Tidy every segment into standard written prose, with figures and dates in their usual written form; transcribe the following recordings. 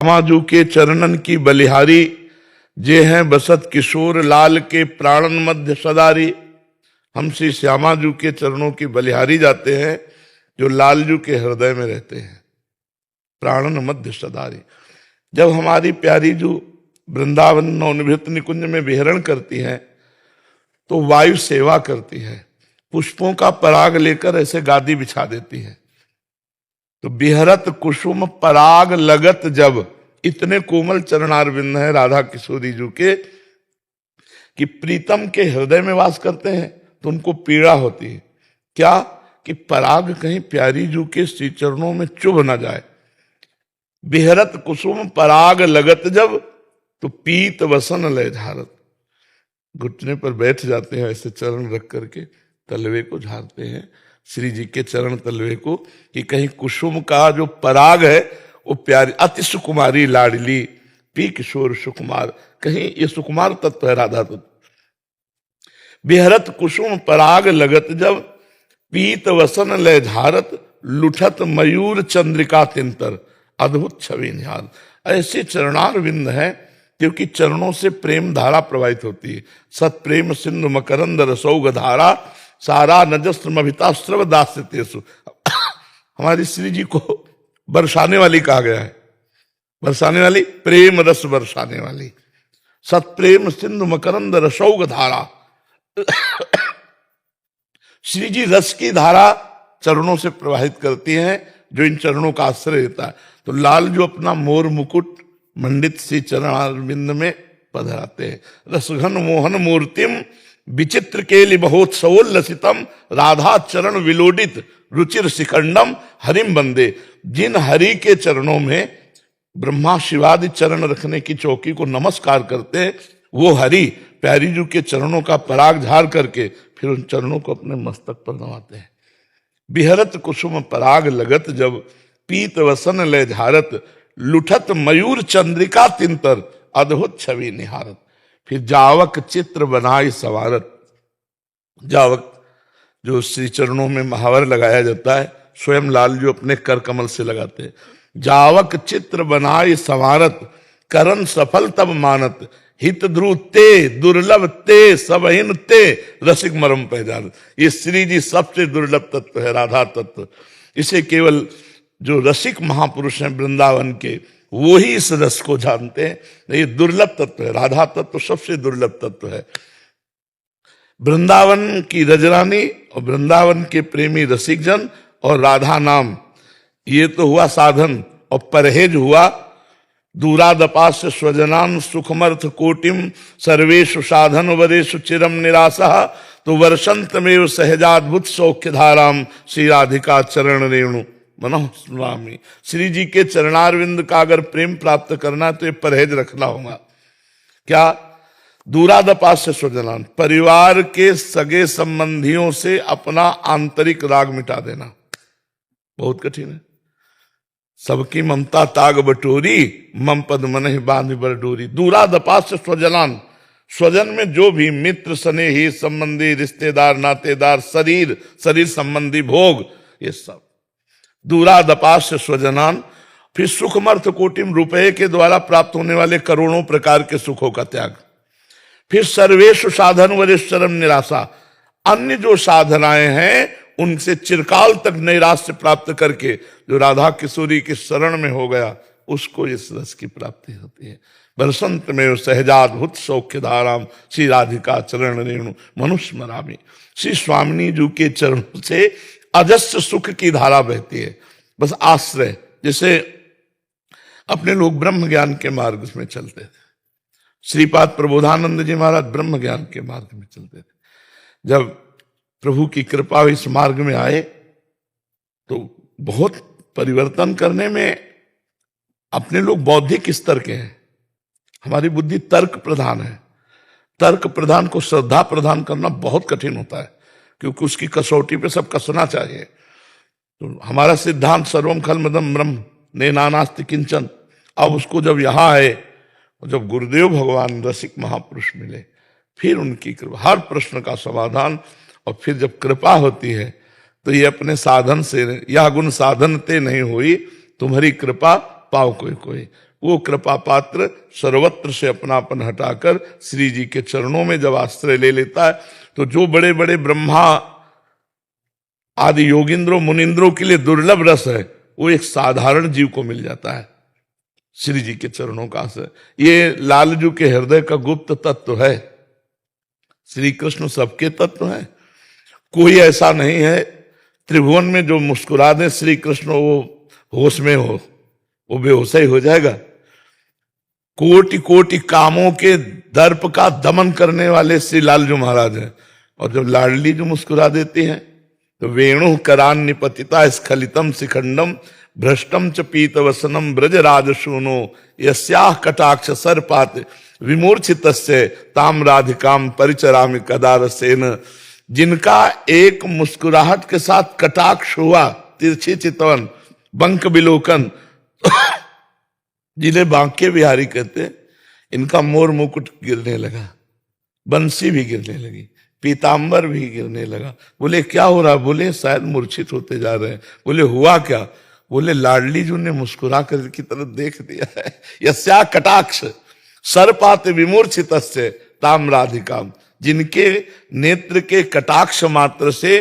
श्यामाजू के चरणन की बलिहारी, जे हैं बसत किशोर लाल के प्राणन मध्य सदारी। हम श्री श्यामाजू के चरणों की बलिहारी जाते हैं जो लालजू के हृदय में रहते हैं, प्राणन मध्य सदारी। जब हमारी प्यारी जू वृंदावन नवनिभृत निकुंज में विहरण करती है तो वायु सेवा करती है, पुष्पों का पराग लेकर ऐसे गादी बिछा देती है। तो बिहरत कुसुम पराग लगत जब, इतने कोमल चरणारविंद है राधा किशोरी जू के कि प्रीतम के हृदय में वास करते हैं तो उनको पीड़ा होती है। क्या कि पराग कहीं प्यारी जू के श्री चरणों में चुभ न जाए। बिहरत कुसुम पराग लगत जब, तो पीत वसन लय झारत। घुटने पर बैठ जाते हैं ऐसे चरण रख करके, तलवे को झाड़ते हैं श्री जी के चरण तलवे को, कि कहीं कुसुम का जो पराग है वो प्यारी अति सुकुमारी लाडली पी किशोर सुकुमार, कहीं ये सुकुमार तत्व है राधा तत्व। बिहरत कुसुम पराग लगत जब, पीत वसन लय झारत, लुठत मयूर चंद्रिका तिंतर, अद्भुत छवि निहार। ऐसे चरणार विंद है क्योंकि चरणों से प्रेम धारा प्रवाहित होती है। सत प्रेम सिंधु मकरंद रसौग धारा, सारा नजस्त्रमभितास्त्रव दास्यतेषु। हमारी श्री जी को बरसाने वाली कहा गया है, बरसाने वाली, प्रेम रस बरसाने वाली। सत प्रेम सिंधु मकरंद रसौग धारा। श्री जी रस की धारा चरणों से प्रवाहित करती हैं जो इन चरणों का आश्रय देता है। तो लाल जो अपना मोर मुकुट मंडित सी चरणारविंद में पधराते हैं। रसघन मोहन मूर्तिम विचित्र केलि महोत्सवोल्लसितम, राधा चरण विलोडित रुचिर शिखंडम हरिम बंदे। जिन हरि के चरणों में ब्रह्मा शिवादि चरण रखने की चौकी को नमस्कार करते हैं, वो हरि प्यारी जू के चरणों का पराग झाड़ करके फिर उन चरणों को अपने मस्तक पर नवाते हैं। बिहरत कुसुम पराग लगत जब, पीत वसन लय झारत, लुठत मयूर चंद्रिका तिंतर, अद्भुत छवि निहारत। फिर जावक चित्र बनाई सवारत। जावक जो श्री चरणों में महावर लगाया जाता है, स्वयं लाल जो अपने कर कमल से लगाते हैं। जावक चित्र बनाई सवारत, करन सफल तब मानत, हित ध्रुव ते दुर्लभ ते सबहिन ते, रसिक मरम पहचान। ये श्री जी सबसे दुर्लभ तत्व है, राधा तत्व। इसे केवल जो रसिक महापुरुष हैं वृंदावन के, वो ही इस रस को जानते हैं। ये दुर्लभ तत्व है, राधा तत्व सबसे दुर्लभ तत्व है। वृंदावन की रजरानी और वृंदावन के प्रेमी रसिक जन और राधा नाम, ये तो हुआ साधन। और परहेज हुआ, दूरादपास्य स्वजनान सुखमर्थ कोटिम, सर्वेषु साधन वरेषु चिरम निराशा, तो वर्षंतमेव सहजाद्भुत सौख्य धाराम, श्री राधिका चरण रेणु मनोह स्वामी। श्री जी के चरणारविंद का अगर प्रेम प्राप्त करना है तो ये परहेज रखना होगा। क्या? दूरादपास्य स्वजनान, परिवार के सगे संबंधियों से अपना आंतरिक राग मिटा देना बहुत कठिन है। सबकी ममता ताग बटोरी, मम पद मनहि बांध बर डोरी। दूरादपास्य स्वजनान, स्वजन में जो भी मित्र स्नेही संबंधी रिश्तेदार नातेदार शरीर संबंधी भोग, ये सब दूरादपास्य स्वजनान। फिर सुखमर्थ कोटिम, रुपये के द्वारा प्राप्त होने वाले करोड़ों प्रकार के सुखों का त्याग। फिर सर्वेषु साधन वरेश्वरम निराशा, अन्य जो साधनाएं हैं उनसे चिरकाल तक नैराश्य प्राप्त करके जो राधा किशोरी के शरण में हो गया, उसको इस रस की प्राप्ति होती है। बरसंत में सहजाद्भुत सौख्य धाराम, श्री राधिका चरण रेणु मनुस्मरामी। श्री स्वामिनी जी के चरणों से अजस्र सुख की धारा बहती है। बस आश्रय, जैसे अपने लोग ब्रह्म ज्ञान के मार्ग में चलते थे, श्रीपाद प्रबोधानंद जी महाराज ब्रह्म ज्ञान के मार्ग में चलते थे। जब प्रभु की कृपा इस मार्ग में आए तो बहुत परिवर्तन करने में अपने लोग बौद्धिक स्तर के हैं, हमारी बुद्धि तर्क प्रधान है। तर्क प्रधान को श्रद्धा प्रदान करना बहुत कठिन होता है, क्योंकि उसकी कसौटी पे सब कसना चाहिए। तो हमारा सिद्धांत सर्वम खलमदम ब्रह्म नेनानास्ति किंचन, अब उसको जब यहाँ आए, जब गुरुदेव भगवान रसिक महापुरुष मिले, फिर उनकी कृपा, हर प्रश्न का समाधान। और फिर जब कृपा होती है तो ये अपने साधन से, यह गुण साधन ते नहीं हुई, तुम्हारी कृपा पाओ कोई कोई। वो कृपा पात्र सर्वत्र से अपनापन हटाकर श्री जी के चरणों में जब आश्रय ले लेता है, तो जो बड़े बड़े ब्रह्मा आदि योगिंद्रों मुनिंद्रों के लिए दुर्लभ रस है, वो एक साधारण जीव को मिल जाता है श्री जी के चरणों का आश्रय। ये लालजू के हृदय का गुप्त तत्व है। श्री कृष्ण सबके तत्व हैं, कोई ऐसा नहीं है त्रिभुवन में जो मुस्कुरा दे श्री कृष्ण वो होश में हो, वो बेहोश ही हो जाएगा। कोटि कोटि कामों के दर्प का दमन करने वाले श्री लालजू महाराज हैं। और जब लाडली जो मुस्कुरा देती हैं तो वेणु करान निपतिता स्खलितम शिखंडम भ्रष्टम च पीत वसनम ब्रज राजसूनो यस्याह कटाक्ष सर्पात विमूर्छितस्य ताम राधिकाम परिचरामि कदा रसेन। जिनका एक मुस्कुराहट के साथ कटाक्ष हुआ, तिरछी चितवन बंक बिलोकन जिन्हें बांके बिहारी कहते, इनका मोर मुकुट गिरने लगा, बंसी भी गिरने लगी, पीतांबर भी गिरने लगा। बोले क्या हो रहा? बोले शायद मूर्छित होते जा रहे हैं। बोले हुआ क्या? बोले लाडली जी ने मुस्कुरा कर की तरफ देख दिया है। यस्या कटाक्ष सर्पात विमूर्छित ताम राधिकाम, जिनके नेत्र के कटाक्ष मात्र से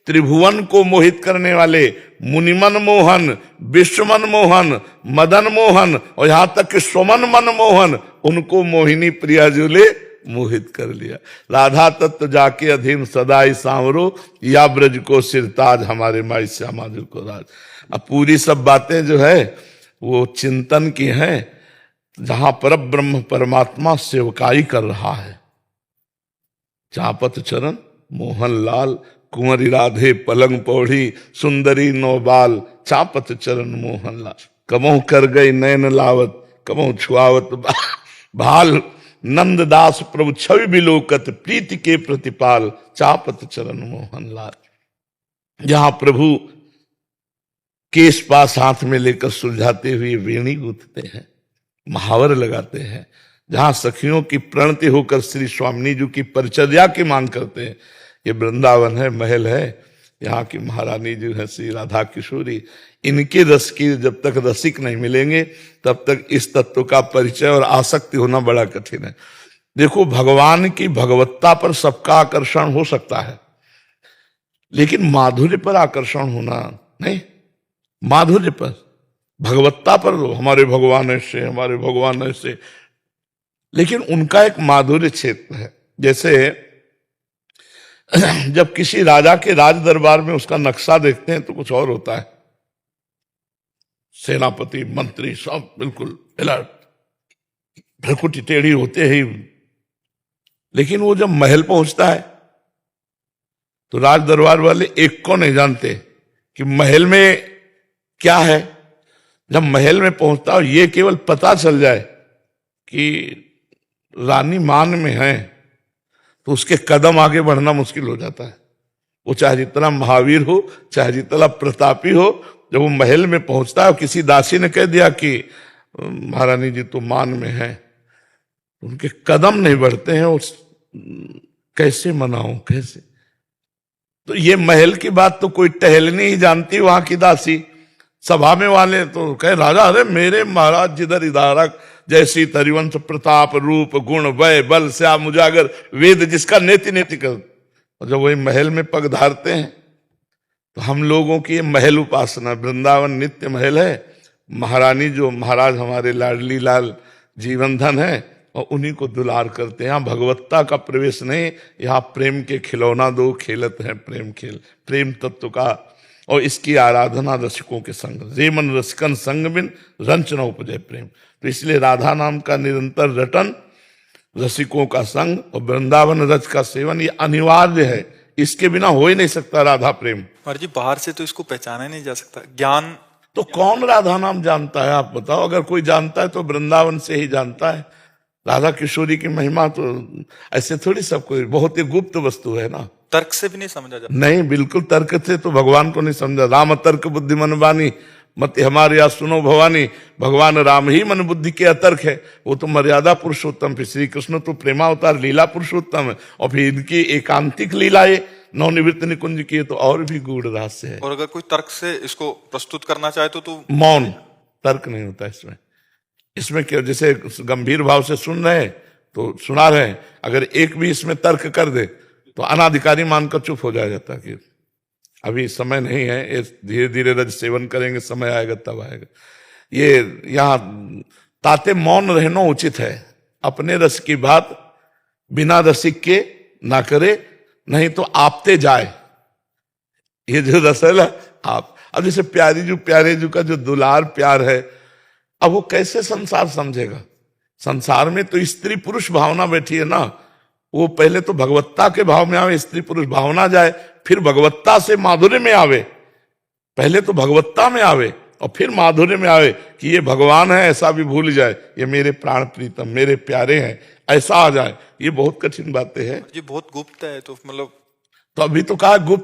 त्रिभुवन को मोहित करने वाले मुनिमन मोहन, विश्वमन मोहन, मदन मोहन और यहां तक कि स्वमन मन मोहन, उनको मोहिनी प्रिया जी ने मोहित कर लिया। राधा तत्व जाके अधीन सदाई सांवरो, या ब्रज को सिरताज हमारे माई श्यामा जी को राज। अब पूरी सब बातें जो है वो चिंतन की हैं, जहां पर ब्रह्म परमात्मा सेवकाई कर रहा है। चापत चरण मोहन लाल, कुंवरी राधे पलंग पौड़ी, सुंदरी नौबाल, चापत चरण मोहन लाल। कमों कर गई नैन लावत, कमों छुआवत भाल, नंददास प्रभु छवि बिलोकत, प्रीति के प्रतिपाल, चापत चरण मोहन लाल। जहां प्रभु केश पास हाथ में लेकर सुलझाते हुए वेणी गूंथते हैं, महावर लगाते हैं, जहां सखियों की प्रणति होकर श्री स्वामिनी जी की परिचर्या की मांग करते हैं। ये वृंदावन है, महल है, यहाँ की महारानी जी है श्री राधा किशोरी। इनके रस की जब तक रसिक नहीं मिलेंगे तब तक इस तत्व का परिचय और आसक्ति होना बड़ा कठिन है। देखो, भगवान की भगवत्ता पर सबका आकर्षण हो सकता है, लेकिन माधुर्य पर आकर्षण होना नहीं। माधुर्य पर, भगवत्ता पर हमारे भगवान ऐसे, हमारे भगवान ऐसे, लेकिन उनका एक माधुर्य क्षेत्र है। जैसे जब किसी राजा के राज दरबार में उसका नक्शा देखते हैं तो कुछ और होता है, सेनापति मंत्री सब बिल्कुल अलर्ट, भ्रकुटी टेढ़ी होते ही। लेकिन वो जब महल पहुंचता है तो राज दरबार वाले एक को नहीं जानते कि महल में क्या है। जब महल में पहुंचता है, ये केवल पता चल जाए कि रानी मान में है, तो उसके कदम आगे बढ़ना मुश्किल हो जाता है। वो चाहे जितना महावीर हो, चाहे जितना प्रतापी हो, जब वो महल में पहुंचता है, किसी दासी ने कह दिया कि महारानी जी तो मान में है, उनके कदम नहीं बढ़ते हैं। उस कैसे मनाऊं, कैसे? तो ये महल की बात तो कोई टहलनी ही जानती, वहां की दासी। सभा में वाले तो कहे राजा, अरे मेरे महाराज जिधर इधारक जैसी तरिवंश प्रताप रूप गुण वय बल श्याम उजागर वेद जिसका नेति नेति कर। और जब वही महल में पग धारते हैं तो हम लोगों की महल उपासना, वृंदावन नित्य महल है। महारानी जो महाराज हमारे लाडली लाल जीवन धन है और उन्हीं को दुलार करते हैं। यहाँ भगवत्ता का प्रवेश नहीं, यहाँ प्रेम के खिलौना दो खेलत हैं प्रेम खेल, प्रेम तत्व का। और इसकी आराधना रसिकों के संग, रेमन रसिकन संग बिन रंच न उपजय प्रेम। तो इसलिए राधा नाम का निरंतर रटन, रसिकों का संग और वृंदावन रस का सेवन ये अनिवार्य है। इसके बिना हो ही नहीं सकता राधा प्रेम। और जी बाहर से तो इसको पहचाना ही नहीं जा सकता। ज्ञान तो कौन राधा नाम जानता है आप बताओ? अगर कोई जानता है तो वृंदावन से ही जानता है। राधा किशोरी की महिमा तो ऐसे थोड़ी सब कोई, बहुत ही गुप्त वस्तु है ना, तर्क से भी नहीं समझा जाता। नहीं, बिल्कुल तर्क से तो भगवान को नहीं समझा। राम तर्क बुद्धि मन बानी, मत हमारे या सुनो भवानी। भगवान राम ही मन बुद्धि के अतर्क है। वो तो मर्यादा पुरुषोत्तम, फिर श्री कृष्ण तो प्रेमावतार लीला पुरुषोत्तम है। और फिर इनकी एकांतिक लीलाएं नवनिवृत्त निकुंज की तो और भी गूढ़ रहस्य है। और अगर कोई तर्क से इसको प्रस्तुत करना चाहे तो मौन, तर्क नहीं होता इसमें। इसमें क्या, जैसे गंभीर भाव से सुन रहे हैं तो सुना रहे हैं, अगर एक भी इसमें तर्क कर दे तो अनाधिकारी मानकर चुप हो जाता कि अभी समय नहीं है, ये धीरे धीरे रज सेवन करेंगे, समय आएगा तब आएगा। ये यहाँ ताते मौन रहना उचित है, अपने रस की बात बिना रसिक के ना करे, नहीं तो आपते जाए। ये जो रस है ना, आप अब जैसे प्यारे जू का जो दुलार प्यार है, अब वो कैसे संसार समझेगा? संसार में तो स्त्री पुरुष भावना बैठी है ना, वो पहले तो भगवत्ता के भाव में आवे, स्त्री पुरुष भावना जाए, फिर भगवत्ता से माधुर्य में आवे। पहले तो भगवत्ता में आवे और फिर माधुर्य में आवे कि ये भगवान है ऐसा भी भूल जाए, ये मेरे प्राण प्रीतम मेरे प्यारे हैं ऐसा आ जाए। ये बहुत कठिन बातें हैं। ये बहुत गुप्त है, तो मतलब तो अभी तो कहा गुप्त